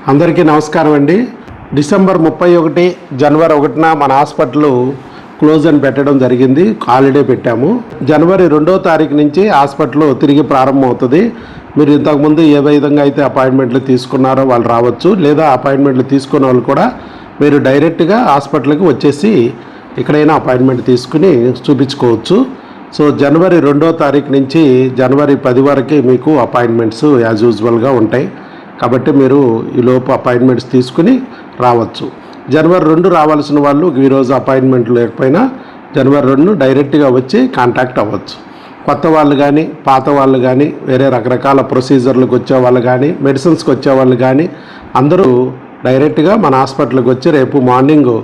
అందరికీ నమస్కారం అండి. డిసెంబర్ 31 జనవరి 1న మన హాస్పిటల్ క్లోజ్ అని పెట్టడం జరిగింది. హాలిడే పెట్టాము. జనవరి 2వ తారీఖు నుంచి హాస్పిటల్ తిరిగి ప్రారంభమవుతుంది. మీరు ఇంతకుముందు ఏ విధంగా అయితే అపాయింట్మెంట్లు తీసుకున్నారో వాళ్ళు రావచ్చు, లేదా అపాయింట్మెంట్లు తీసుకున్న వాళ్ళు కూడా మీరు డైరెక్ట్గా హాస్పిటల్కి వచ్చేసి ఎక్కడైనా అపాయింట్మెంట్ తీసుకుని చూపించుకోవచ్చు. సో జనవరి 2వ తారీఖు నుంచి జనవరి 10 వరకు మీకు అపాయింట్మెంట్స్ యాజ్ యూజువల్గా ఉంటాయి. కాబట్టి మీరు ఈలోపు అపాయింట్మెంట్స్ తీసుకుని రావచ్చు. జనవరి 2 రావాల్సిన వాళ్ళు ఈరోజు అపాయింట్మెంట్ లేకపోయినా జనవరి 2 డైరెక్ట్గా వచ్చి కాంటాక్ట్ అవ్వచ్చు. కొత్త వాళ్ళు కానీ పాత వాళ్ళు కానీ వేరే రకరకాల ప్రొసీజర్లకు వచ్చే వాళ్ళు కానీ మెడిసిన్స్కి వచ్చే వాళ్ళు కానీ అందరూ డైరెక్ట్గా మన హాస్పిటల్కి వచ్చి రేపు మార్నింగ్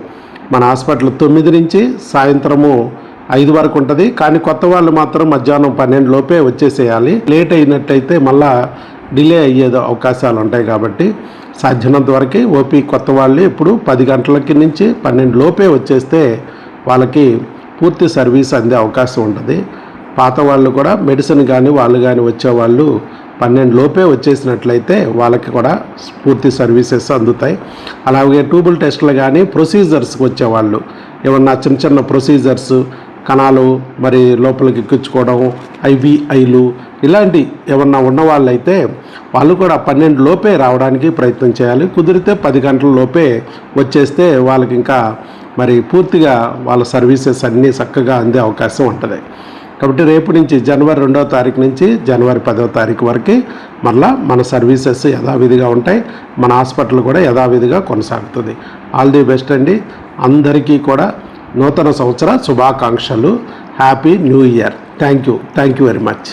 మన హాస్పిటల్ 9 నుంచి సాయంత్రము 5 వరకు ఉంటుంది. కానీ కొత్త వాళ్ళు మాత్రం మధ్యాహ్నం 12 లోపే వచ్చేసేయాలి. లేట్ అయినట్టయితే మళ్ళా డిలే అయ్యే అవకాశాలు ఉంటాయి. కాబట్టి సాధ్యమైనంత వరకు ఓపీ కొత్త వాళ్ళు ఇప్పుడు 10 గంటలకి నుంచి 12 లోపే వచ్చేస్తే వాళ్ళకి పూర్తి సర్వీస్ అందే అవకాశం ఉంటుంది. పాత వాళ్ళు కూడా మెడిసిన్ కానీ వాళ్ళు కానీ వచ్చేవాళ్ళు 12 లోపే వచ్చేసినట్లయితే వాళ్ళకి కూడా పూర్తి సర్వీసెస్ అందుతాయి. అలాగే ట్యూబుల్ టెస్టులు కానీ ప్రొసీజర్స్కి వచ్చేవాళ్ళు ఏమన్నా చిన్న చిన్న ప్రొసీజర్స్ కణాలు మరి లోపలికి ఎక్కించుకోవడం ఐవిఐలు ఇలాంటి ఏమన్నా ఉన్నవాళ్ళైతే వాళ్ళు కూడా 12 లోపే రావడానికి ప్రయత్నం చేయాలి. కుదిరితే 10 గంటల లోపే వచ్చేస్తే వాళ్ళకి ఇంకా మరి పూర్తిగా వాళ్ళ సర్వీసెస్ అన్నీ చక్కగా అందే అవకాశం ఉంటుంది. కాబట్టి రేపు నుంచి జనవరి 2వ తారీఖు నుంచి జనవరి 10వ తారీఖు వరకు మళ్ళా మన సర్వీసెస్ యథావిధిగా ఉంటాయి. మన హాస్పిటల్ కూడా యథావిధిగా కొనసాగుతుంది. ఆల్ ది బెస్ట్ అండి. అందరికీ కూడా నూతన సంవత్సర శుభాకాంక్షలు. Happy new year. Thank you very much.